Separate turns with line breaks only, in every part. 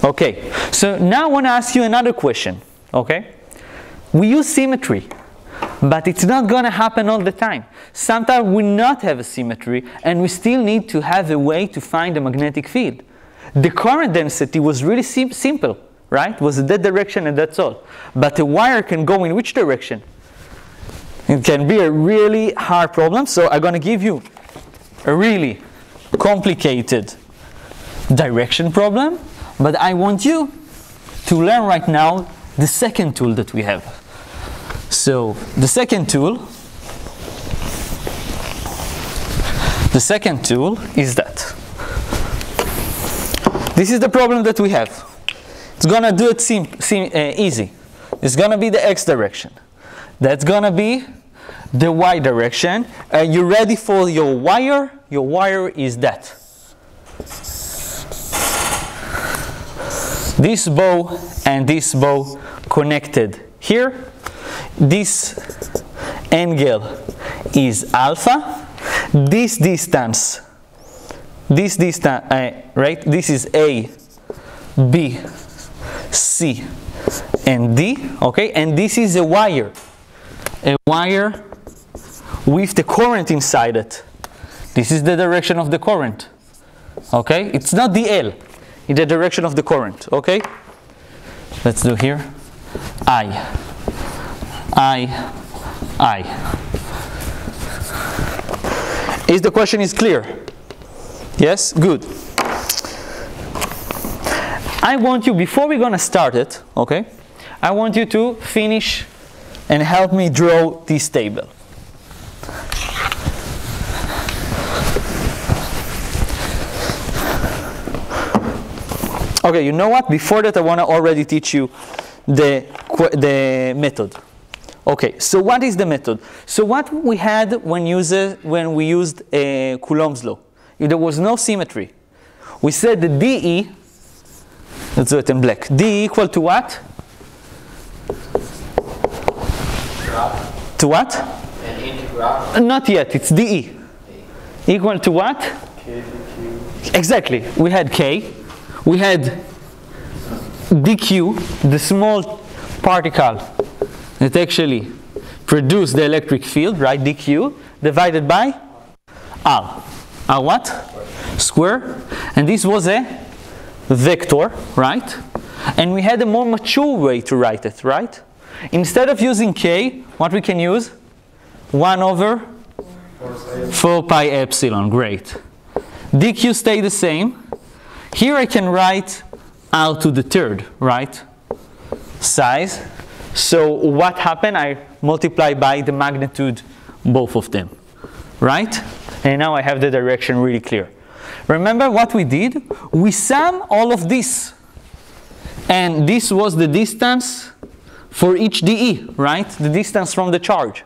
Okay, so now I want to ask you another question, okay? We use symmetry, but it's not going to happen all the time. Sometimes we not have a symmetry, and we still need to have a way to find the magnetic field. The current density was really simple, right? It was in that direction and that's all. But a wire can go in which direction? It can be a really hard problem, so I'm going to give you a really complicated direction problem, but I want you to learn right now the second tool that we have. So the second tool is that. This is the problem that we have. It's going to do it easy. It's going to be the x direction. That's going to be the y direction. You ready for your wire? Your wire is that. This bow and this bow connected here. This angle is alpha. This distance, right? This is A, B, C, and D, okay? And this is a wire with the current inside it. This is the direction of the current, okay? It's not the L, it's the direction of the current, okay? Let's do here, I. Is the question is clear? Yes? Good. I want you, before we're going to start it, okay, I want you to finish and help me draw this table. Okay, you know what? Before that, I want to already teach you the method. Okay, so what is the method? So what we had when we used Coulomb's law, there was no symmetry. We said the dE, let's do it in black, dE equal to what? To what?
An integral?
Not yet, it's dE. Equal to what?
K dq.
Exactly, we had K, we had dQ, the small particle that actually produce the electric field, right, dQ, divided by R. R what? Square. And this was a vector, right? And we had a more mature way to write it, right? Instead of using K, what we can use? 1 over 4 pi epsilon, great. dQ stay the same. Here I can write R to the third, right? Size. So what happened? I multiply by the magnitude, both of them, right? And now I have the direction really clear. Remember what we did? We sum all of this. And this was the distance for each dE, right? The distance from the charge.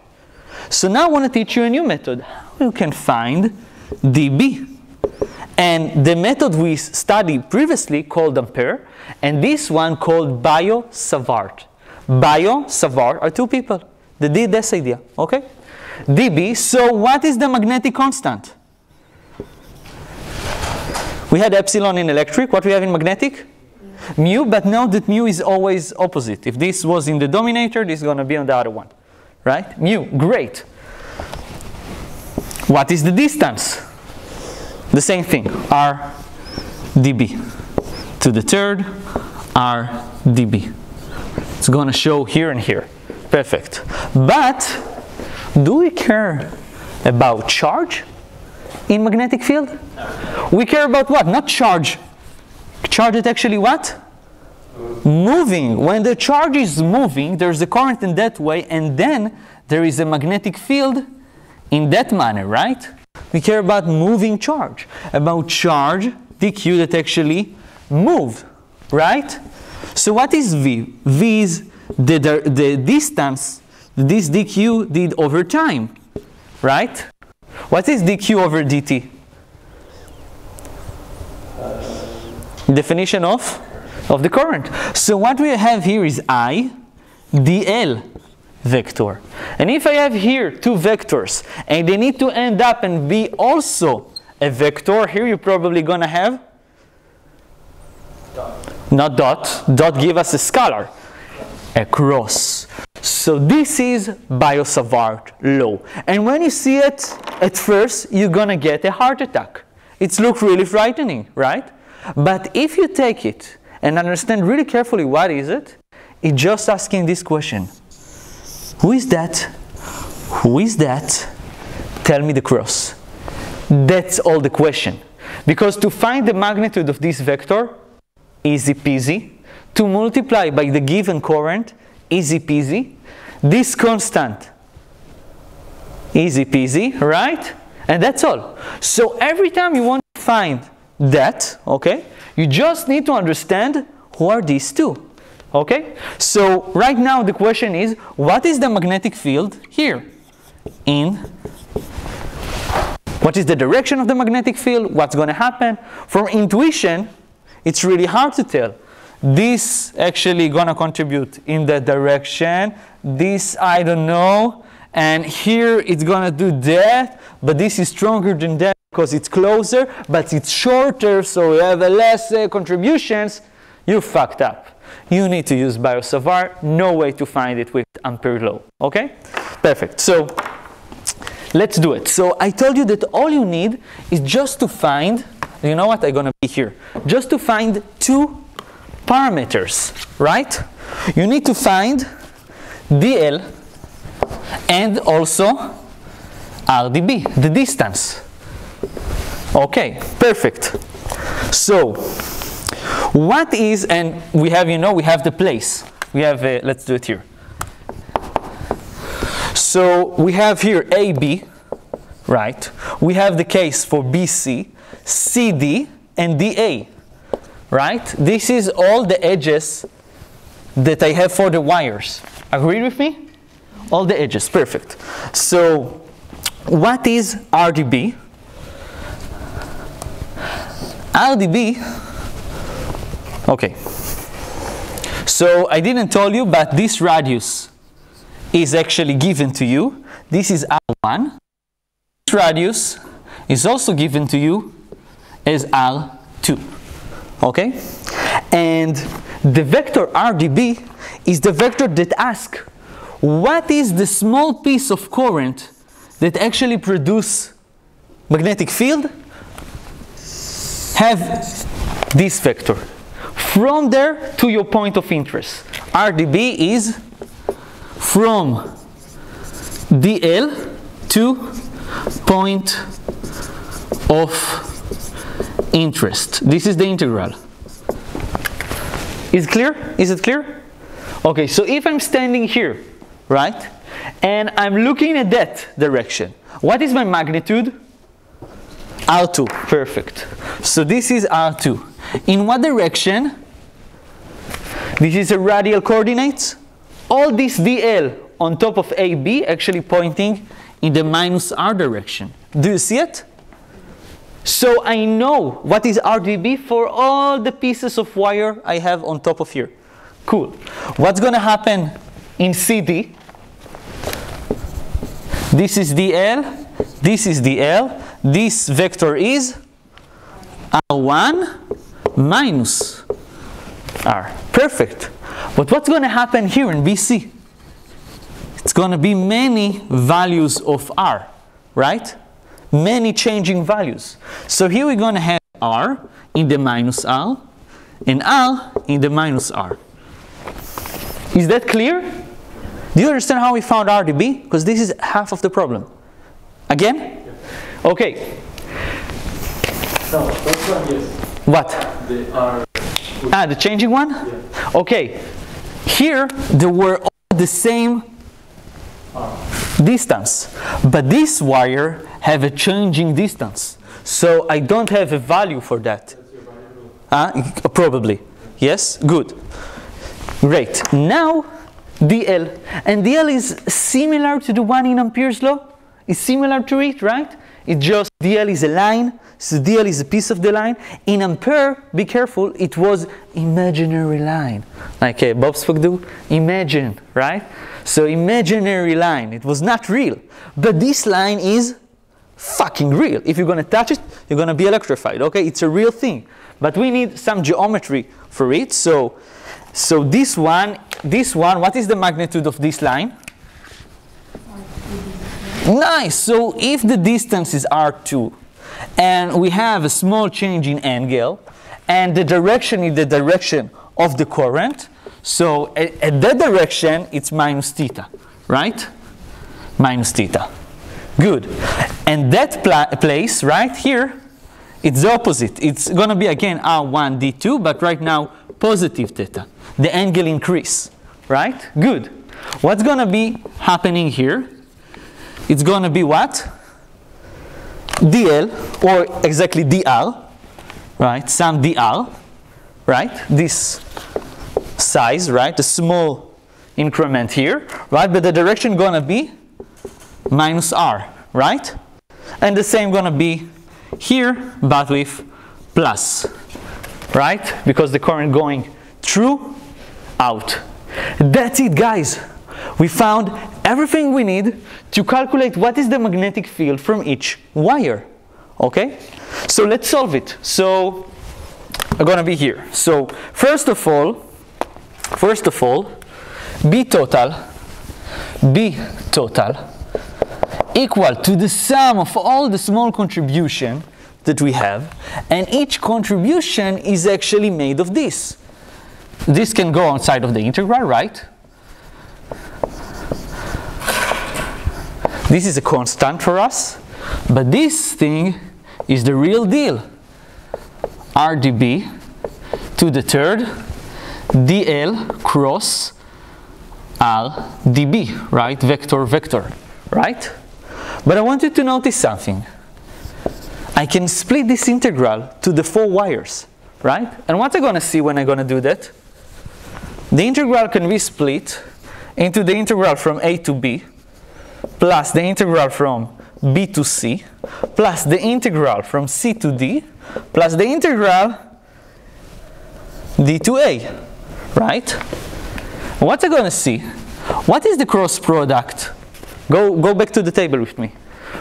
So now I want to teach you a new method. How you can find dB. And the method we studied previously called Ampere, and this one called Savart. Savart are two people that did this idea, okay? dB, so what is the magnetic constant? We had epsilon in electric, what we have in magnetic? Mu, but now that mu is always opposite. If this was in the dominator, this is going to be on the other one, right? Mu, great. What is the distance? The same thing, R dB to the third, R dB. It's going to show here and here. Perfect. But do we care about charge in magnetic field? No. We care about what? Not charge. Charge is actually what? Moving. When the charge is moving, there's a current in that way, and then there is a magnetic field in that manner, right? We care about moving charge. About charge, dQ that actually moved, right? So what is V? V is the distance this dQ did over time, right? What is dQ over dt? Definition of the current. So what we have here is I dl vector. And if I have here two vectors and they need to end up and be also a vector, here you're probably going to have not dot. Dot give us a scalar. Across. So this is by Savart law. And when you see it at first, you're gonna get a heart attack. It looks really frightening, right? But if you take it and understand really carefully what is it, it's just asking this question. Who is that? Who is that? Tell me the cross. That's all the question. Because to find the magnitude of this vector, easy peasy. To multiply by the given current, easy peasy. This constant, easy peasy, right? And that's all. So every time you want to find that, okay, you just need to understand who are these two, okay? So right now the question is, what is the magnetic field here? What is the direction of the magnetic field? What's going to happen? From intuition, it's really hard to tell. This actually gonna contribute in that direction. This I don't know. And here it's gonna do that. But this is stronger than that because it's closer, but it's shorter, so you have less contributions. You fucked up. You need to use Savart. No way to find it with Ampere law. Okay? Perfect. So let's do it. So I told you that all you need is just to find, you know what, I'm gonna be here. Just to find two parameters, right? You need to find dl and also rdb, the distance. Okay, perfect. So what is, and we have, you know, we have the place. We have, let's do it here. So we have here AB, right? We have the case for BC, CD, and DA. Right? This is all the edges that I have for the wires. Agree with me? All the edges, perfect. So, what is RDB? RDB, okay. So, I didn't tell you, but this radius is actually given to you. This is R1. This radius is also given to you as R2. Okay? And the vector RDB is the vector that asks what is the small piece of current that actually produce magnetic field? Have this vector. From there to your point of interest. RDB is from DL to point of interest. This is the integral. Is it clear? Is it clear? Okay, so if I'm standing here, right, and I'm looking at that direction, what is my magnitude? R2, perfect. So this is R2. In what direction? This is a radial coordinates. All this DL on top of AB actually pointing in the minus R direction. Do you see it? So I know what is RDB for all the pieces of wire I have on top of here. Cool. What's going to happen in CD? This is DL, this is DL, this vector is R1 minus R. Perfect. But what's going to happen here in BC? It's going to be many values of R, right? Many changing values. So here we're going to have R in the minus R and R in the minus R. Is that clear? Do you understand how we found RDB? Because this is half of the problem. Again? Okay.
No, that's one, yes.
What?
The R.
Ah, the changing one?
Yeah.
Okay. Here, there were all the same distance. But this wire have a changing distance. So I don't have a value for that. That's your value? Probably. Yes? Good. Great. Now, DL. And DL is similar to the one in Ampere's law. It's similar to it, right? It's just DL is a line. So DL is a piece of the line. In Ampere, be careful, it was imaginary line. Like Bob Spock do, imagine, right? So imaginary line, it was not real. But this line is fucking real. If you're going to touch it, you're going to be electrified, okay? It's a real thing. but we need some geometry for it. So this one, what is the magnitude of this line? Nice. So if the distance is r2, and we have a small change in angle, and the direction is the direction of the current, so at that direction it's minus theta, right? Minus theta. Good. And that place right here, it's the opposite. It's going to be again r1 d2, but right now positive theta. The angle increase, right? Good. What's going to be happening here? It's going to be what? dl, or exactly dr, right? Some dr, right? This size, right? The small increment here, right? But the direction going to be minus r, right? And the same going to be here, but with plus, right? Because the current going through, out. That's it, guys. We found everything we need to calculate what is the magnetic field from each wire. Okay? So let's solve it. So I'm going to be here. So first of all, B total equal to the sum of all the small contribution that we have, and each contribution is actually made of this. This can go outside of the integral, right? This is a constant for us, but this thing is the real deal. RdB to the third dl cross rdb, right? Vector, right? But I want you to notice something. I can split this integral to the 4 wires, right? And what I'm going to see when I'm going to do that? The integral can be split into the integral from a to b, plus the integral from b to c, plus the integral from c to d, plus the integral d to a, right? What I'm going to see? What is the cross product? Go back to the table with me.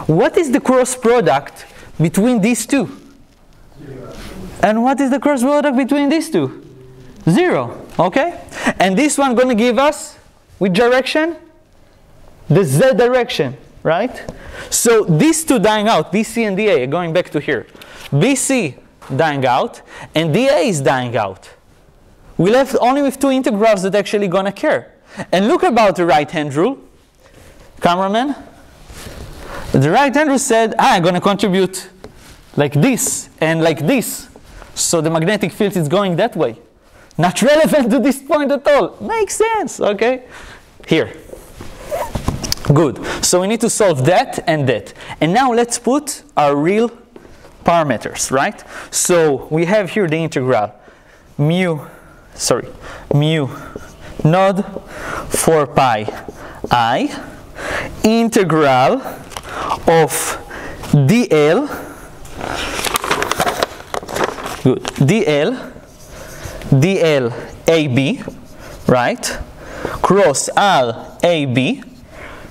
What is the cross product between these two?
0.
And what is the cross product between these two? 0. Okay? And this one going to give us which direction? The z direction, right? So these two dying out, BC and DA, going back to here. BC dying out, and DA is dying out. We left only with 2 integrals that actually going to care. And look about the right-hand rule. Cameraman? The right-hand rule said, I'm going to contribute like this and like this. So the magnetic field is going that way. Not relevant to this point at all. Makes sense, okay? Here. Good. So we need to solve that and that. And now let's put our real parameters, right? So we have here the integral mu node 4 pi I integral of dl, good, dl AB, right, cross RAB,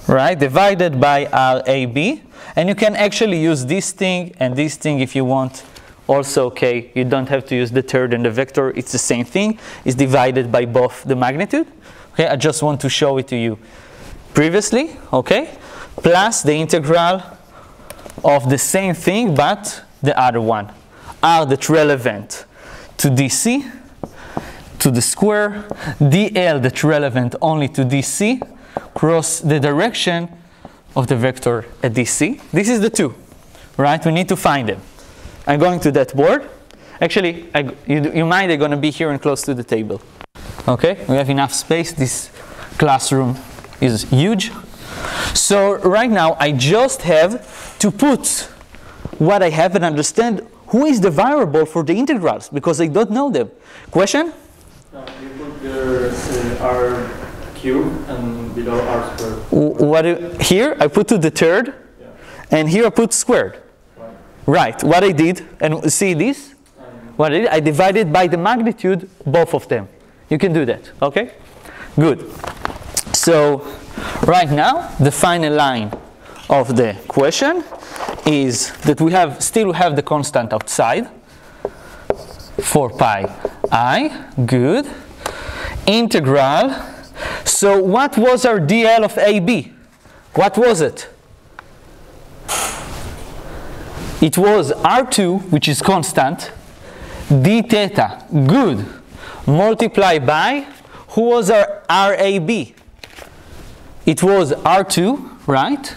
right, divided by RAB, and you can actually use this thing and this thing if you want. Also, okay, you don't have to use the third and the vector, it's the same thing, it's divided by both the magnitude. Okay, I just want to show it to you previously, okay, plus the integral of the same thing but the other one, R that's relevant to DC, to the square, dl that's relevant only to DC, cross the direction of the vector at DC. This is the 2, right? We need to find them. I'm going to that board. Actually, you mind they're going to be here and close to the table. Okay, we have enough space. This classroom is huge. So right now, I just have to put what I have and understand who is the variable for the integrals, because I don't know them. Question?
You put your r cubed and below r squared.
Here, I put to the third,
Yeah.
and here I put squared. Right, what I did, and see this? What I did, I divided by the magnitude, both of them. You can do that, okay? Good. So, right now, the final line of the question is that we still have the constant outside. 4 pi I, good. Integral, so what was our dl of AB? What was it? It was R2, which is constant, d theta, good, multiplied by, who was our RAB? It was R2, right?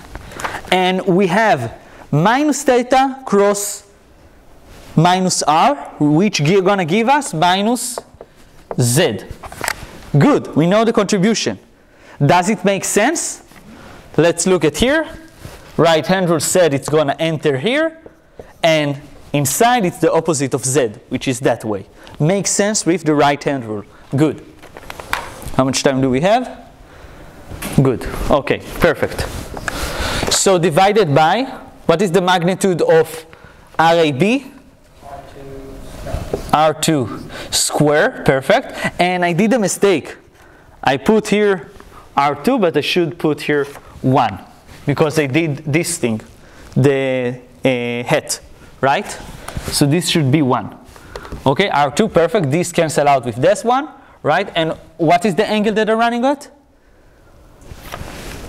And we have minus theta cross minus R, which gonna give us minus Z. Good, we know the contribution. Does it make sense? Let's look at here. Right hand rule said it's gonna enter here, and inside it's the opposite of Z, which is that way. Makes sense with the right hand rule. Good. How much time do we have? Good. Okay, perfect. So divided by, what is the magnitude of RAB? R2 square, perfect. And I did a mistake. I put here R2, but I should put here 1, because I did this thing, the hat, right? So this should be 1. Okay, R2, perfect. These cancel out with this one, right? And what is the angle that I'm running at?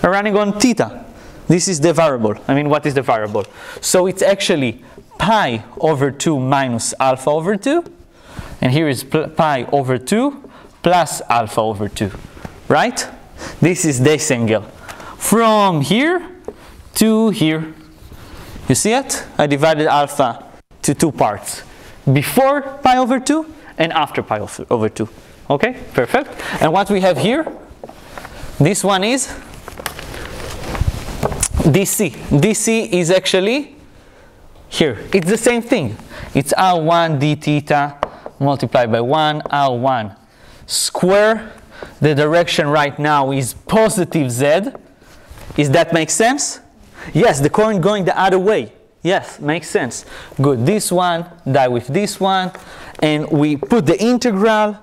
I'm running on theta. This is the variable. I mean, what is the variable? So it's actually pi over 2 minus alpha over 2. And here is pi over 2 plus alpha over 2, right? This is this angle. From here to here. You see it? I divided alpha to 2 parts. Before pi over 2 and after pi over 2. Okay, perfect. And what we have here, this one is DC. DC is actually here. It's the same thing. It's R1 d theta multiplied by 1 R1 square. The direction right now is positive Z. Does that make sense? Yes, the current going the other way. Yes, makes sense. Good. This one, die with this one. And we put the integral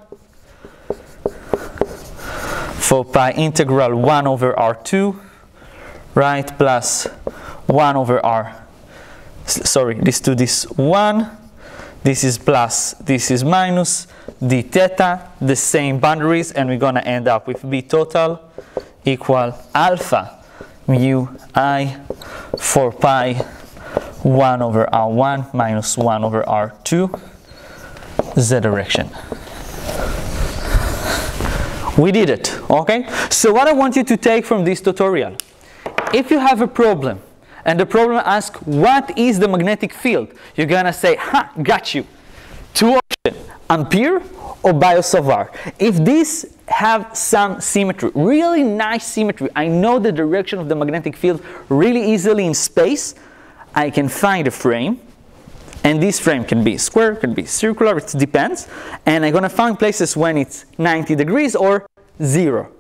for pi integral 1 over R2, right, plus 1 over R. Sorry, this to this 1. This is plus, this is minus, d theta, the same boundaries, and we're going to end up with B total equal alpha mu I 4 pi 1 over R1 minus 1 over R2 Z direction. We did it, okay? So what I want you to take from this tutorial, if you have a problem, and the problem asks, what is the magnetic field? You're going to say, ha, got you. 2 options, Ampere or Biot-Savart. If these have some symmetry, really nice symmetry, I know the direction of the magnetic field really easily in space, I can find a frame. And this frame can be square, can be circular, it depends. And I'm going to find places when it's 90 degrees or 0.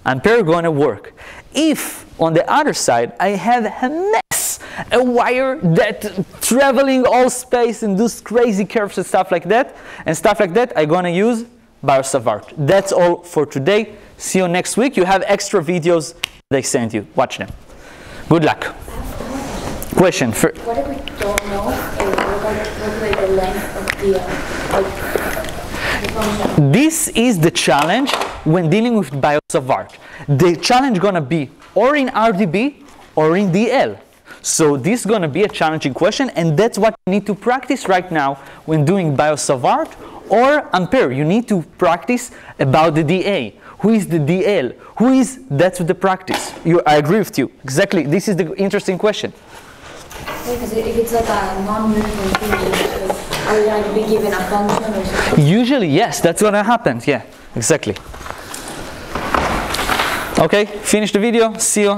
Ampere going to work. If, on the other side, I have a mess, a wire that traveling all space and does crazy curves and stuff like that, I'm going to use Biot-Savart. That's all for today. See you next week. You have extra videos they sent you. Watch them. Good luck. Question.
What if we don't know what the length of the function?
This is the challenge when dealing with Biot-Savart. The challenge gonna be or in RDB or in DL. So this is gonna be a challenging question, and that's what you need to practice right now when doing Biot-Savart or Ampere. You need to practice about the DA. Who is the DL? That's the practice. I agree with you. Exactly. This is the interesting question.
Because if it's like a non-moving thing, are we going to be given a function or something?
Usually, yes, that's what happens. Yeah, exactly. Okay, finish the video. See you.